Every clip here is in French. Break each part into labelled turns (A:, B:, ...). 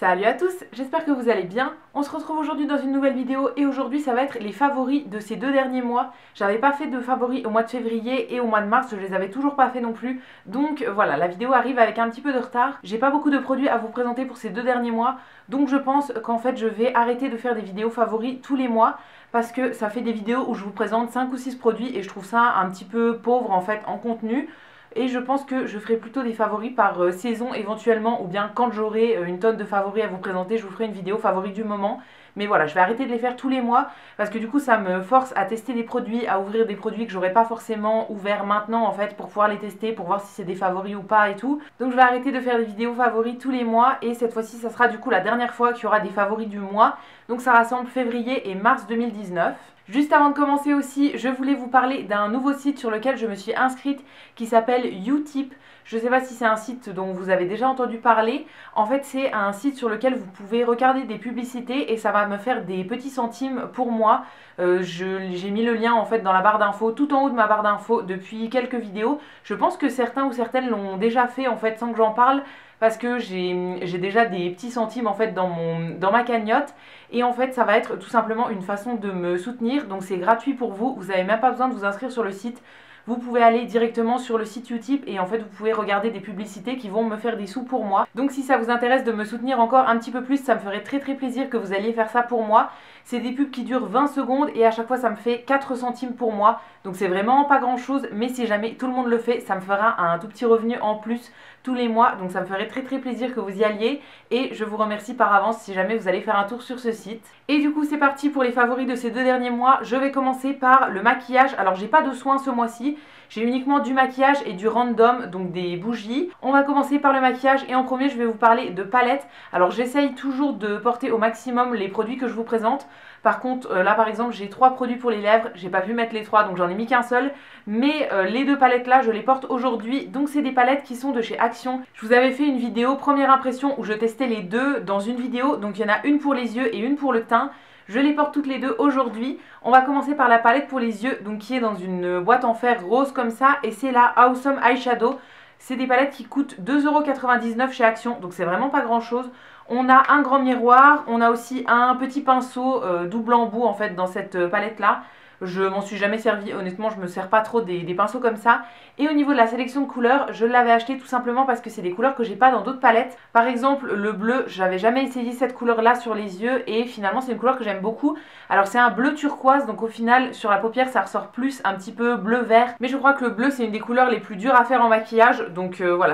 A: Salut à tous, j'espère que vous allez bien. On se retrouve aujourd'hui dans une nouvelle vidéo et aujourd'hui ça va être les favoris de ces 2 derniers mois. J'avais pas fait de favoris au mois de février et au mois de mars, je les avais toujours pas fait non plus. Donc voilà, la vidéo arrive avec un petit peu de retard. J'ai pas beaucoup de produits à vous présenter pour ces 2 derniers mois, donc je pense qu'en fait je vais arrêter de faire des vidéos favoris tous les mois parce que ça fait des vidéos où je vous présente 5 ou 6 produits et je trouve ça un petit peu pauvre en fait en contenu. Et je pense que je ferai plutôt des favoris par saison éventuellement, ou bien quand j'aurai une tonne de favoris à vous présenter, je vous ferai une vidéo favoris du moment. Mais voilà, je vais arrêter de les faire tous les mois parce que du coup ça me force à tester des produits, à ouvrir des produits que j'aurais pas forcément ouvert maintenant en fait pour pouvoir les tester, pour voir si c'est des favoris ou pas et tout. Donc je vais arrêter de faire des vidéos favoris tous les mois et cette fois-ci ça sera du coup la dernière fois qu'il y aura des favoris du mois. Donc ça rassemble février et mars 2019. Juste avant de commencer aussi, je voulais vous parler d'un nouveau site sur lequel je me suis inscrite qui s'appelle Utip. Je ne sais pas si c'est un site dont vous avez déjà entendu parler. En fait, c'est un site sur lequel vous pouvez regarder des publicités et ça va me faire des petits centimes pour moi. J'ai mis le lien en fait dans la barre d'infos, tout en haut de ma barre d'infos depuis quelques vidéos. Je pense que certains ou certaines l'ont déjà fait en fait sans que j'en parle parce que j'ai déjà des petits centimes en fait dans ma cagnotte. Et en fait ça va être tout simplement une façon de me soutenir, donc c'est gratuit pour vous, vous n'avez même pas besoin de vous inscrire sur le site. Vous pouvez aller directement sur le site Utip et en fait vous pouvez regarder des publicités qui vont me faire des sous pour moi. Donc si ça vous intéresse de me soutenir encore un petit peu plus, ça me ferait très plaisir que vous alliez faire ça pour moi. C'est des pubs qui durent 20 secondes et à chaque fois ça me fait 4 centimes pour moi. Donc c'est vraiment pas grand chose, mais si jamais tout le monde le fait, ça me fera un tout petit revenu en plus tous les mois. Donc ça me ferait très plaisir que vous y alliez et je vous remercie par avance si jamais vous allez faire un tour sur ce site. Et du coup c'est parti pour les favoris de ces 2 derniers mois. Je vais commencer par le maquillage. Alors j'ai pas de soins ce mois-ci, j'ai uniquement du maquillage et du random, donc des bougies. On va commencer par le maquillage et en premier je vais vous parler de palettes. Alors j'essaye toujours de porter au maximum les produits que je vous présente. Par contre là par exemple j'ai 3 produits pour les lèvres, j'ai pas pu mettre les 3 donc j'en ai mis qu'un seul. Mais les 2 palettes là je les porte aujourd'hui, donc c'est des palettes qui sont de chez Action. Je vous avais fait une vidéo première impression où je testais les deux dans une vidéo, donc il y en a une pour les yeux et une pour le teint. Je les porte toutes les deux aujourd'hui. On va commencer par la palette pour les yeux, donc qui est dans une boîte en fer rose comme ça, et c'est la Awesome Eyeshadow. C'est des palettes qui coûtent 2,99 € chez Action, donc c'est vraiment pas grand chose. On a un grand miroir, on a aussi un petit pinceau double embout en fait dans cette palette là. Je m'en suis jamais servi, honnêtement je me sers pas trop des pinceaux comme ça. Et au niveau de la sélection de couleurs, je l'avais acheté tout simplement parce que c'est des couleurs que j'ai pas dans d'autres palettes. Par exemple le bleu, j'avais jamais essayé cette couleur là sur les yeux et finalement c'est une couleur que j'aime beaucoup. Alors c'est un bleu turquoise, donc au final sur la paupière ça ressort plus un petit peu bleu vert. Mais je crois que le bleu c'est une des couleurs les plus dures à faire en maquillage, donc voilà,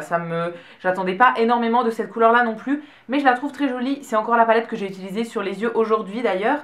A: j'attendais pas énormément de cette couleur là non plus. Mais je la trouve très jolie, c'est encore la palette que j'ai utilisée sur les yeux aujourd'hui d'ailleurs.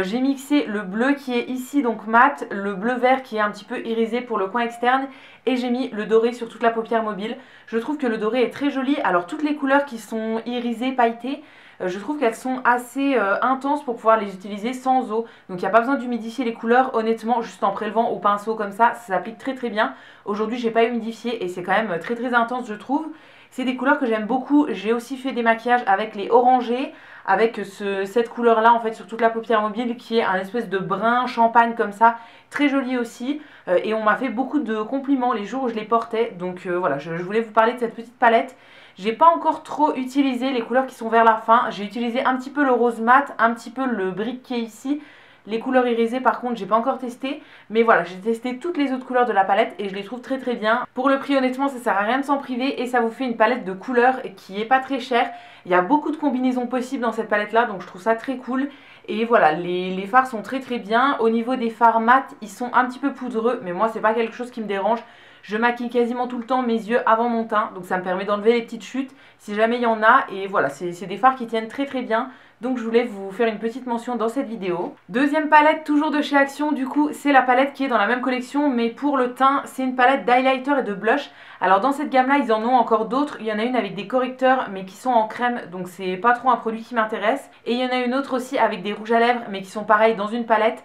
A: J'ai mixé le bleu qui est ici donc mat, le bleu vert qui est un petit peu irisé pour le coin externe et j'ai mis le doré sur toute la paupière mobile. Je trouve que le doré est très joli. Alors toutes les couleurs qui sont irisées, pailletées, je trouve qu'elles sont assez intenses pour pouvoir les utiliser sans eau. Donc il n'y a pas besoin d'humidifier les couleurs, honnêtement, juste en prélevant au pinceau comme ça s'applique très bien. Aujourd'hui j'ai pas humidifié et c'est quand même très intense je trouve. C'est des couleurs que j'aime beaucoup. J'ai aussi fait des maquillages avec les orangés, avec cette couleur là en fait sur toute la paupière mobile qui est un espèce de brun champagne comme ça, très joli aussi. Et on m'a fait beaucoup de compliments les jours où je les portais. Donc voilà, je voulais vous parler de cette petite palette. J'ai pas encore trop utilisé les couleurs qui sont vers la fin. J'ai utilisé un petit peu le rose mat, un petit peu le brick qui est ici. Les couleurs irisées par contre j'ai pas encore testé, mais voilà, j'ai testé toutes les autres couleurs de la palette et je les trouve très bien. Pour le prix honnêtement ça sert à rien de s'en priver et ça vous fait une palette de couleurs qui est pas très chère. Il y a beaucoup de combinaisons possibles dans cette palette là, donc je trouve ça très cool. Et voilà, les fards sont très bien. Au niveau des fards mat, ils sont un petit peu poudreux, mais moi c'est pas quelque chose qui me dérange. Je maquille quasiment tout le temps mes yeux avant mon teint, donc ça me permet d'enlever les petites chutes si jamais il y en a. Et voilà, c'est des fards qui tiennent très bien. Donc je voulais vous faire une petite mention dans cette vidéo. Deuxième palette, toujours de chez Action, du coup c'est la palette qui est dans la même collection, mais pour le teint, c'est une palette d'highlighter et de blush. Alors dans cette gamme là, ils en ont encore d'autres. Il y en a une avec des correcteurs, mais qui sont en crème, donc c'est pas trop un produit qui m'intéresse. Et il y en a une autre aussi avec des rouges à lèvres, mais qui sont pareils dans une palette.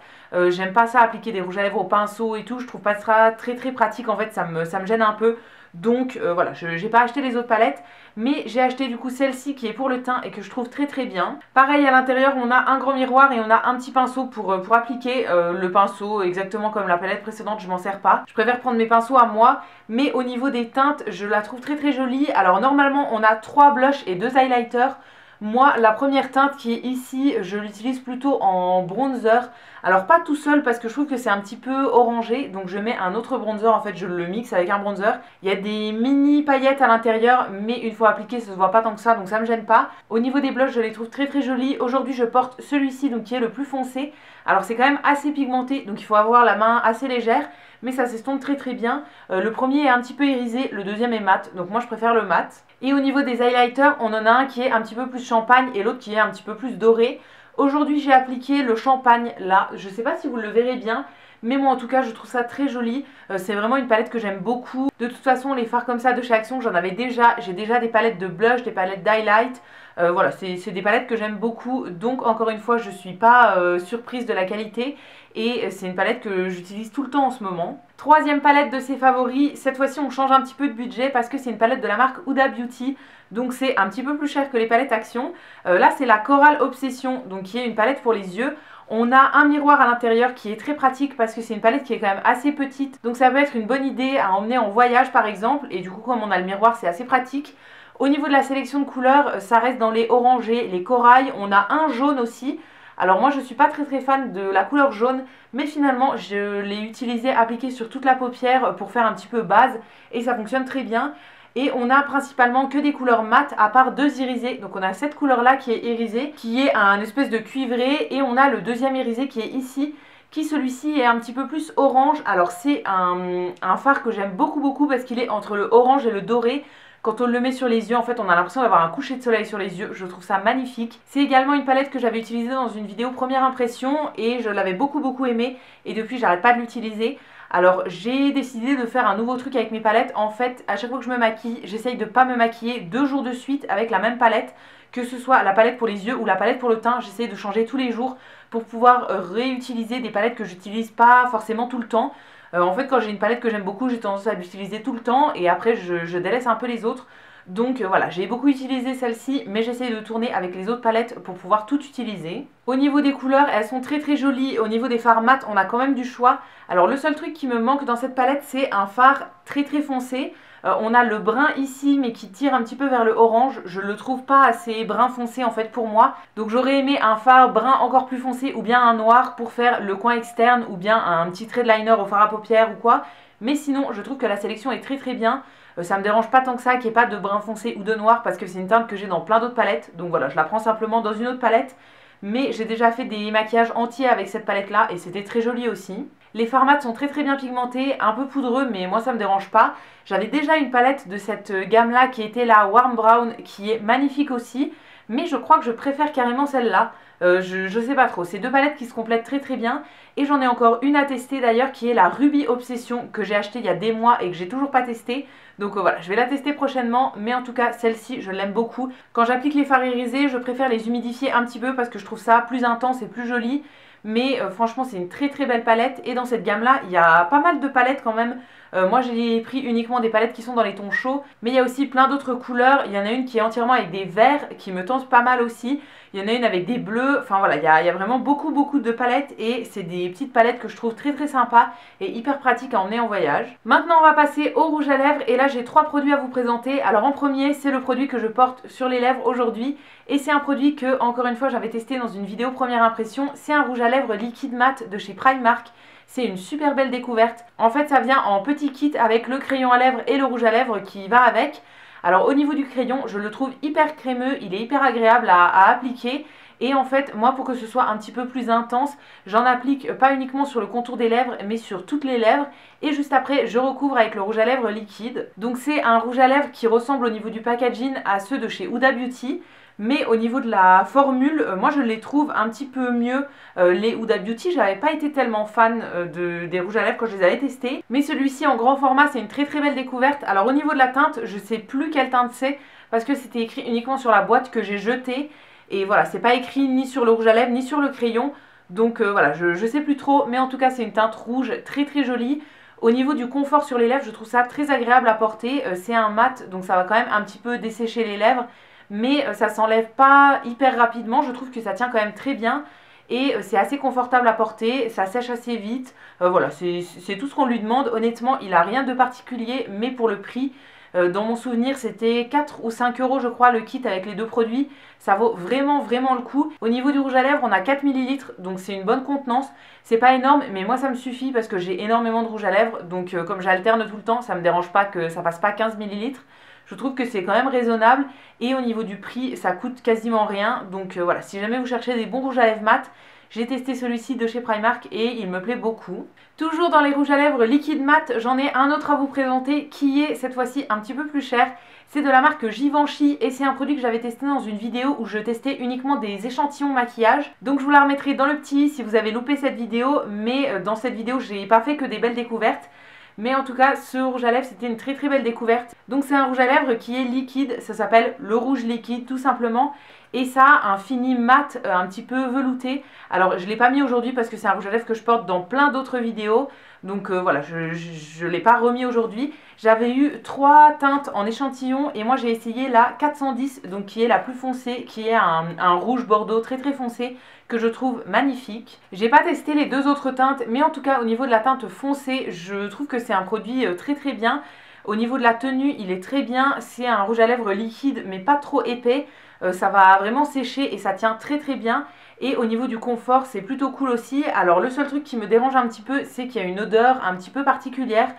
A: J'aime pas ça, appliquer des rouges à lèvres au pinceau et tout, je trouve pas ça très pratique en fait, ça me gêne un peu. Donc voilà, j'ai pas acheté les autres palettes, mais j'ai acheté du coup celle-ci qui est pour le teint et que je trouve très bien. Pareil, à l'intérieur on a un grand miroir et on a un petit pinceau pour appliquer le pinceau, exactement comme la palette précédente, je m'en sers pas. Je préfère prendre mes pinceaux à moi, mais au niveau des teintes, je la trouve très jolie. Alors normalement on a 3 blushs et 2 highlighters. Moi, la première teinte qui est ici, je l'utilise plutôt en bronzer. Alors pas tout seul parce que je trouve que c'est un petit peu orangé, donc je mets un autre bronzer, en fait je le mixe avec un bronzer. Il y a des mini paillettes à l'intérieur, mais une fois appliqué ça se voit pas tant que ça, donc ça me gêne pas. Au niveau des blushs, je les trouve très très jolis. Aujourd'hui je porte celui-ci, donc qui est le plus foncé. Alors c'est quand même assez pigmenté, donc il faut avoir la main assez légère, mais ça s'estompe très très bien. Le premier est un petit peu irisé, le deuxième est mat, donc moi je préfère le mat. Et au niveau des highlighters, on en a un qui est un petit peu plus champagne et l'autre qui est un petit peu plus doré. Aujourd'hui j'ai appliqué le champagne là, je sais pas si vous le verrez bien, mais moi en tout cas je trouve ça très joli. C'est vraiment une palette que j'aime beaucoup. De toute façon les fards comme ça de chez Action j'en avais déjà, j'ai déjà des palettes de blush, des palettes d'highlight. Voilà, c'est des palettes que j'aime beaucoup, donc encore une fois je suis pas surprise de la qualité et c'est une palette que j'utilise tout le temps en ce moment. Troisième palette de ses favoris, cette fois-ci on change un petit peu de budget parce que c'est une palette de la marque Huda Beauty, donc c'est un petit peu plus cher que les palettes Action. Là c'est la Coral Obsession, donc qui est une palette pour les yeux. On a un miroir à l'intérieur qui est très pratique parce que c'est une palette qui est quand même assez petite, donc ça peut être une bonne idée à emmener en voyage par exemple, et du coup comme on a le miroir c'est assez pratique. Au niveau de la sélection de couleurs, ça reste dans les orangés, les corails, on a un jaune aussi. Alors moi je suis pas très fan de la couleur jaune, mais finalement je l'ai utilisé appliqué sur toute la paupière pour faire un petit peu base et ça fonctionne très bien. Et on a principalement que des couleurs mat à part deux irisés. Donc on a cette couleur là qui est irisée, qui est un espèce de cuivré, et on a le deuxième irisé qui est ici, qui celui-ci est un petit peu plus orange. Alors c'est un fard que j'aime beaucoup parce qu'il est entre le orange et le doré. Quand on le met sur les yeux, en fait, on a l'impression d'avoir un coucher de soleil sur les yeux. Je trouve ça magnifique. C'est également une palette que j'avais utilisée dans une vidéo première impression et je l'avais beaucoup aimée. Et depuis, j'arrête pas de l'utiliser. Alors, j'ai décidé de faire un nouveau truc avec mes palettes. En fait, à chaque fois que je me maquille, j'essaye de pas me maquiller 2 jours de suite avec la même palette. Que ce soit la palette pour les yeux ou la palette pour le teint, j'essaye de changer tous les jours pour pouvoir réutiliser des palettes que j'utilise pas forcément tout le temps. En fait quand j'ai une palette que j'aime beaucoup j'ai tendance à l'utiliser tout le temps et après je délaisse un peu les autres. Donc voilà, j'ai beaucoup utilisé celle-ci mais j'essaie de tourner avec les autres palettes pour pouvoir tout utiliser. Au niveau des couleurs, elles sont très jolies. Au niveau des fards mat, on a quand même du choix. Alors le seul truc qui me manque dans cette palette c'est un fard très foncé. On a le brun ici mais qui tire un petit peu vers le orange. Je le trouve pas assez brun foncé en fait pour moi. Donc j'aurais aimé un fard brun encore plus foncé ou bien un noir pour faire le coin externe ou bien un petit trait de liner au fard à paupières ou quoi. Mais sinon je trouve que la sélection est très bien. Ça me dérange pas tant que ça qu'il n'y ait pas de brun foncé ou de noir parce que c'est une teinte que j'ai dans plein d'autres palettes. Donc voilà, je la prends simplement dans une autre palette. Mais j'ai déjà fait des maquillages entiers avec cette palette là et c'était très joli aussi. Les fards mat sont très bien pigmentés, un peu poudreux mais moi ça me dérange pas. J'avais déjà une palette de cette gamme là qui était la Warm Brown qui est magnifique aussi. Mais je crois que je préfère carrément celle-là. Je sais pas trop, c'est deux palettes qui se complètent très bien. Et j'en ai encore une à tester d'ailleurs qui est la Ruby Obsession que j'ai achetée il y a des mois et que j'ai toujours pas testée. Donc voilà, je vais la tester prochainement, mais en tout cas celle-ci je l'aime beaucoup. Quand j'applique les fards irisés, je préfère les humidifier un petit peu parce que je trouve ça plus intense et plus joli. Mais franchement c'est une très belle palette et dans cette gamme là il y a pas mal de palettes quand même. Moi j'ai pris uniquement des palettes qui sont dans les tons chauds, mais il y a aussi plein d'autres couleurs. Il y en a une qui est entièrement avec des verts qui me tente pas mal aussi. Il y en a une avec des bleus, enfin voilà, il y a vraiment beaucoup de palettes et c'est des petites palettes que je trouve très sympas et hyper pratiques à emmener en voyage. Maintenant on va passer au rouge à lèvres et là j'ai 3 produits à vous présenter. Alors en premier c'est le produit que je porte sur les lèvres aujourd'hui et c'est un produit que encore une fois j'avais testé dans une vidéo première impression. C'est un rouge à lèvres liquide mat de chez Primark. C'est une super belle découverte. En fait ça vient en petit kit avec le crayon à lèvres et le rouge à lèvres qui va avec. Alors au niveau du crayon, je le trouve hyper crémeux, il est hyper agréable à appliquer. Et en fait, moi pour que ce soit un petit peu plus intense, j'en applique pas uniquement sur le contour des lèvres, mais sur toutes les lèvres. Et juste après, je recouvre avec le rouge à lèvres liquide. Donc c'est un rouge à lèvres qui ressemble au niveau du packaging à ceux de chez Huda Beauty. Mais au niveau de la formule, moi je les trouve un petit peu mieux. Les Huda Beauty, j'avais pas été tellement fan des rouges à lèvres quand je les avais testés. Mais celui-ci en grand format, c'est une très belle découverte. Alors au niveau de la teinte, je sais plus quelle teinte c'est parce que c'était écrit uniquement sur la boîte que j'ai jetée. Et voilà, c'est pas écrit ni sur le rouge à lèvres ni sur le crayon. Donc voilà, je sais plus trop. Mais en tout cas, c'est une teinte rouge très jolie. Au niveau du confort sur les lèvres, je trouve ça très agréable à porter. C'est un mat, donc ça va quand même un petit peu dessécher les lèvres. Mais ça s'enlève pas hyper rapidement, je trouve que ça tient quand même très bien. Et c'est assez confortable à porter, ça sèche assez vite. Voilà, c'est tout ce qu'on lui demande. Honnêtement, il a rien de particulier, mais pour le prix, Dans mon souvenir, c'était 4 ou 5 euros, je crois, le kit avec les deux produits. Ça vaut vraiment, vraiment le coup. Au niveau du rouge à lèvres, on a 4 millilitres, donc c'est une bonne contenance. C'est pas énorme, mais moi ça me suffit parce que j'ai énormément de rouge à lèvres. Donc comme j'alterne tout le temps, ça me dérange pas que ça passe pas 15 millilitres. Je trouve que c'est quand même raisonnable. Et au niveau du prix, ça coûte quasiment rien. Donc voilà, si jamais vous cherchez des bons rouges à lèvres mat, j'ai testé celui-ci de chez Primark et il me plaît beaucoup. Toujours dans les rouges à lèvres liquide mat, j'en ai un autre à vous présenter qui est cette fois-ci un petit peu plus cher. C'est de la marque Givenchy et c'est un produit que j'avais testé dans une vidéo où je testais uniquement des échantillons maquillage. Donc je vous la remettrai dans le petit si vous avez loupé cette vidéo, mais dans cette vidéo j'ai pas fait que des belles découvertes. Mais en tout cas, ce rouge à lèvres, c'était une très très belle découverte. Donc c'est un rouge à lèvres qui est liquide, ça s'appelle le rouge liquide tout simplement. Et ça a un fini mat un petit peu velouté. Alors je ne l'ai pas mis aujourd'hui parce que c'est un rouge à lèvres que je porte dans plein d'autres vidéos. Donc voilà, je ne l'ai pas remis aujourd'hui. J'avais eu 3 teintes en échantillon et moi j'ai essayé la 410, donc qui est la plus foncée, qui est un rouge bordeaux très très foncé que je trouve magnifique. J'ai pas testé les deux autres teintes, mais en tout cas au niveau de la teinte foncée, je trouve que c'est un produit très très bien. Au niveau de la tenue, il est très bien. C'est un rouge à lèvres liquide mais pas trop épais. Ça va vraiment sécher et ça tient très très bien. Et au niveau du confort, c'est plutôt cool aussi. Alors le seul truc qui me dérange un petit peu, c'est qu'il y a une odeur un petit peu particulière.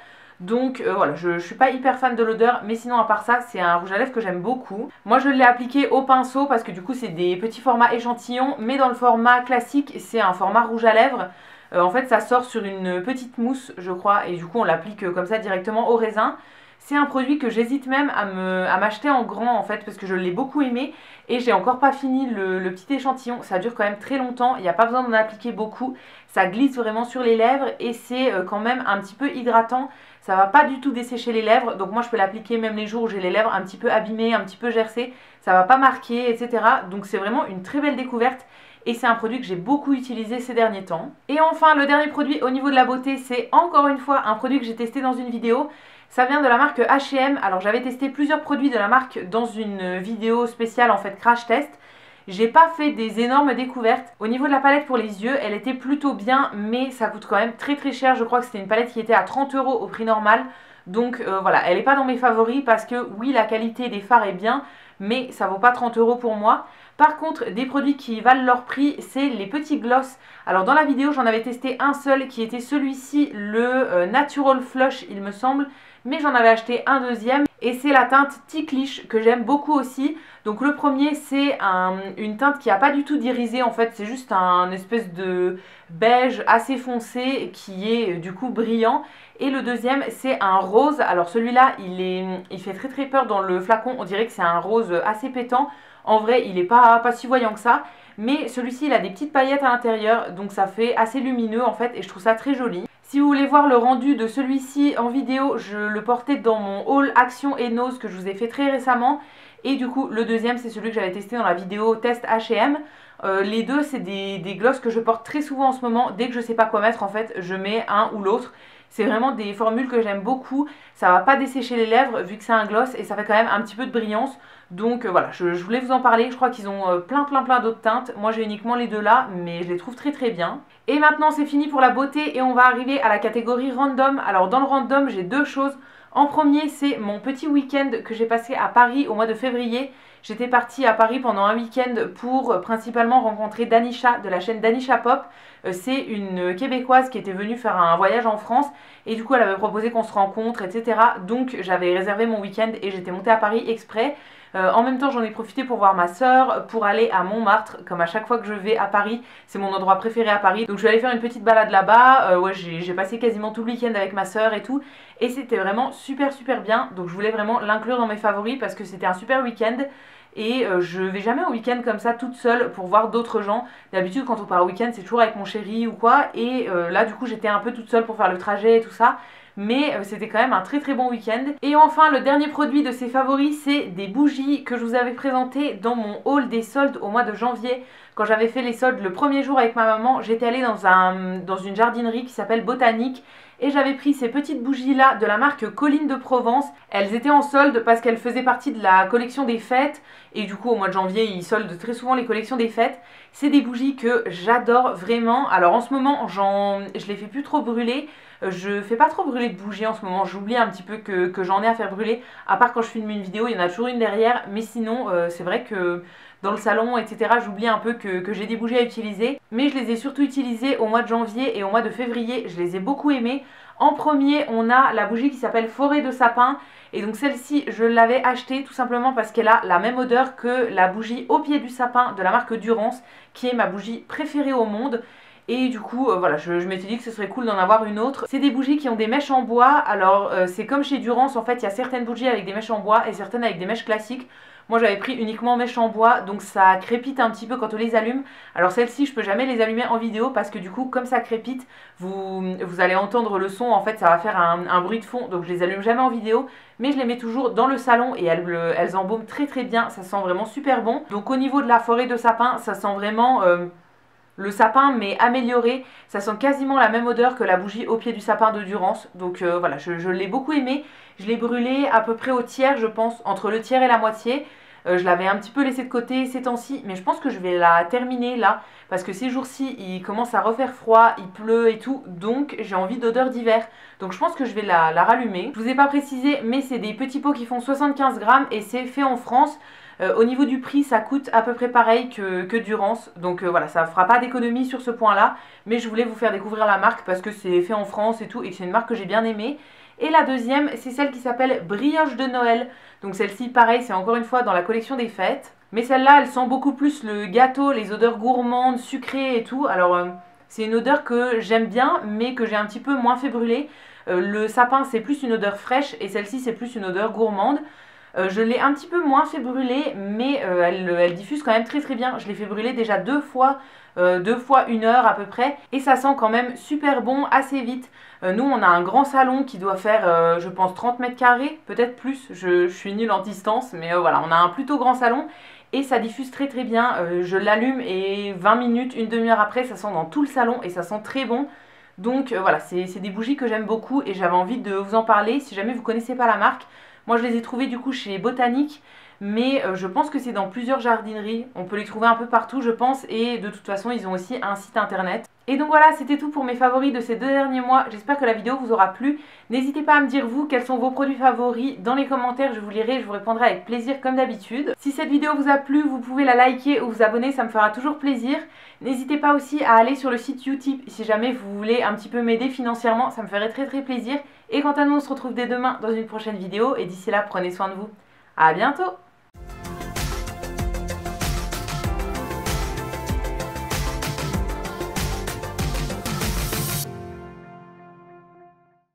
A: Donc voilà, je suis pas hyper fan de l'odeur, mais sinon à part ça, c'est un rouge à lèvres que j'aime beaucoup. Moi je l'ai appliqué au pinceau parce que du coup c'est des petits formats échantillons, mais dans le format classique, c'est un format rouge à lèvres. En fait ça sort sur une petite mousse je crois, et du coup on l'applique comme ça directement au raisin. C'est un produit que j'hésite même à m'acheter en grand en fait parce que je l'ai beaucoup aimé et j'ai encore pas fini le petit échantillon. Ça dure quand même très longtemps, il n'y a pas besoin d'en appliquer beaucoup. Ça glisse vraiment sur les lèvres et c'est quand même un petit peu hydratant. Ça va pas du tout dessécher les lèvres, donc moi je peux l'appliquer même les jours où j'ai les lèvres un petit peu abîmées, un petit peu gercées. Ça va pas marquer, etc. Donc c'est vraiment une très belle découverte. Et c'est un produit que j'ai beaucoup utilisé ces derniers temps. Et enfin, le dernier produit au niveau de la beauté, c'est encore une fois un produit que j'ai testé dans une vidéo. Ça vient de la marque H&M. Alors j'avais testé plusieurs produits de la marque dans une vidéo spéciale en fait crash test. J'ai pas fait des énormes découvertes. Au niveau de la palette pour les yeux, elle était plutôt bien, mais ça coûte quand même très très cher. Je crois que c'était une palette qui était à 30 € au prix normal. Donc voilà, elle n'est pas dans mes favoris parce que oui, la qualité des fards est bien, mais ça vaut pas 30 € pour moi. Par contre, des produits qui valent leur prix, c'est les petits gloss. Alors dans la vidéo, j'en avais testé un seul qui était celui-ci, le Natural Flush il me semble. Mais j'en avais acheté un deuxième et c'est la teinte Ticklish que j'aime beaucoup aussi. Donc le premier c'est une teinte qui n'a pas du tout d'irisé en fait, c'est juste un espèce de beige assez foncé qui est du coup brillant. Et le deuxième c'est un rose, alors celui-là il fait très très peur dans le flacon, on dirait que c'est un rose assez pétant. En vrai il n'est pas si voyant que ça, mais celui-ci il a des petites paillettes à l'intérieur, donc ça fait assez lumineux en fait et je trouve ça très joli. Si vous voulez voir le rendu de celui-ci en vidéo, je le portais dans mon haul Action et Nose que je vous ai fait très récemment. Et du coup, le deuxième, c'est celui que j'avais testé dans la vidéo test H&M. Les deux, c'est des glosses que je porte très souvent en ce moment. Dès que je sais pas quoi mettre, en fait, je mets un ou l'autre. C'est vraiment des formules que j'aime beaucoup. Ça va pas dessécher les lèvres vu que c'est un gloss et ça fait quand même un petit peu de brillance. Donc voilà, je voulais vous en parler. Je crois qu'ils ont plein d'autres teintes. Moi j'ai uniquement les deux là, mais je les trouve très très bien. Et maintenant c'est fini pour la beauté et on va arriver à la catégorie random. Alors dans le random, j'ai deux choses. En premier, c'est mon petit week-end que j'ai passé à Paris au mois de février. J'étais partie à Paris pendant un week-end pour principalement rencontrer Danisha de la chaîne Danisha Pop. C'est une Québécoise qui était venue faire un voyage en France et du coup elle avait proposé qu'on se rencontre, etc. Donc j'avais réservé mon week-end et j'étais montée à Paris exprès. En même temps j'en ai profité pour voir ma soeur, pour aller à Montmartre, comme à chaque fois que je vais à Paris, c'est mon endroit préféré à Paris. Donc je suis allée faire une petite balade là-bas, ouais, j'ai passé quasiment tout le week-end avec ma soeur et tout. Et c'était vraiment super bien, donc je voulais vraiment l'inclure dans mes favoris parce que c'était un super week-end. Et je vais jamais au week-end comme ça toute seule pour voir d'autres gens. D'habitude quand on part au week-end c'est toujours avec mon chéri ou quoi. Et là du coup j'étais un peu toute seule pour faire le trajet et tout ça. Mais c'était quand même un très bon week-end. Et enfin le dernier produit de ces favoris, c'est des bougies que je vous avais présentées dans mon haul des soldes au mois de janvier. Quand j'avais fait les soldes le premier jour avec ma maman, j'étais allée dans une jardinerie qui s'appelle Botanique. et j'avais pris ces petites bougies là de la marque Colline de Provence. Elles étaient en solde parce qu'elles faisaient partie de la collection des fêtes et du coup au mois de janvier ils soldent très souvent les collections des fêtes. C'est des bougies que j'adore vraiment. Alors en ce moment je les fais plus trop brûler. Je fais pas trop brûler de bougies en ce moment, j'oublie un petit peu que j'en ai à faire brûler, à part quand je filme une vidéo, il y en a toujours une derrière, mais sinon c'est vrai que dans le salon, etc., j'oublie un peu que j'ai des bougies à utiliser, mais je les ai surtout utilisées au mois de janvier et au mois de février, je les ai beaucoup aimées. En premier, on a la bougie qui s'appelle Forêt de sapin, et donc celle-ci, je l'avais achetée tout simplement parce qu'elle a la même odeur que la bougie au pied du sapin de la marque Durance, qui est ma bougie préférée au monde. Et du coup, voilà, je m'étais dit que ce serait cool d'en avoir une autre. C'est des bougies qui ont des mèches en bois. Alors, c'est comme chez Durance, en fait, il y a certaines bougies avec des mèches en bois et certaines avec des mèches classiques. Moi, j'avais pris uniquement mèches en bois, donc ça crépite un petit peu quand on les allume. Alors, celles-ci, je peux jamais les allumer en vidéo parce que du coup, comme ça crépite, vous allez entendre le son. En fait, ça va faire un bruit de fond, donc je les allume jamais en vidéo. Mais je les mets toujours dans le salon et elles embaument très très bien. Ça sent vraiment super bon. Donc, au niveau de la forêt de sapin, ça sent vraiment... le sapin mais amélioré, ça sent quasiment la même odeur que la bougie au pied du sapin de Durance. Donc voilà, je l'ai beaucoup aimé. Je l'ai brûlé à peu près au tiers, je pense, entre le tiers et la moitié. Je l'avais un petit peu laissé de côté ces temps-ci, mais je pense que je vais la terminer là, parce que ces jours-ci, il commence à refaire froid, il pleut et tout, donc j'ai envie d'odeur d'hiver. Donc je pense que je vais la rallumer. Je vous ai pas précisé, mais c'est des petits pots qui font 75 grammes et c'est fait en France. Au niveau du prix, ça coûte à peu près pareil que Durance. Donc voilà, ça ne fera pas d'économie sur ce point-là. Mais je voulais vous faire découvrir la marque parce que c'est fait en France et tout. Et que c'est une marque que j'ai bien aimée. Et la deuxième, c'est celle qui s'appelle Brioche de Noël. Donc celle-ci, pareil, c'est encore une fois dans la collection des fêtes. Mais celle-là, elle sent beaucoup plus le gâteau, les odeurs gourmandes, sucrées et tout. Alors c'est une odeur que j'aime bien, mais que j'ai un petit peu moins fait brûler. Le sapin, c'est plus une odeur fraîche et celle-ci, c'est plus une odeur gourmande. Je l'ai un petit peu moins fait brûler, mais elle diffuse quand même très très bien. Je l'ai fait brûler déjà deux fois 1 heure à peu près, et ça sent quand même super bon assez vite. Nous on a un grand salon qui doit faire je pense 30 mètres carrés, peut-être plus, je suis nulle en distance, mais voilà, on a un plutôt grand salon. Et ça diffuse très très bien, je l'allume et 20 minutes, une demi-heure après, ça sent dans tout le salon et ça sent très bon. Donc voilà, c'est des bougies que j'aime beaucoup et j'avais envie de vous en parler si jamais vous connaissez pas la marque. Moi je les ai trouvées du coup chez Botanique, mais je pense que c'est dans plusieurs jardineries. On peut les trouver un peu partout je pense, et de toute façon ils ont aussi un site internet. Et donc voilà, c'était tout pour mes favoris de ces 2 derniers mois. J'espère que la vidéo vous aura plu. N'hésitez pas à me dire vous quels sont vos produits favoris dans les commentaires, je vous lirai et je vous répondrai avec plaisir comme d'habitude. Si cette vidéo vous a plu, vous pouvez la liker ou vous abonner, ça me fera toujours plaisir. N'hésitez pas aussi à aller sur le site Utip si jamais vous voulez un petit peu m'aider financièrement, ça me ferait très très plaisir. Et quant à nous, on se retrouve dès demain dans une prochaine vidéo et d'ici là, prenez soin de vous. À bientôt!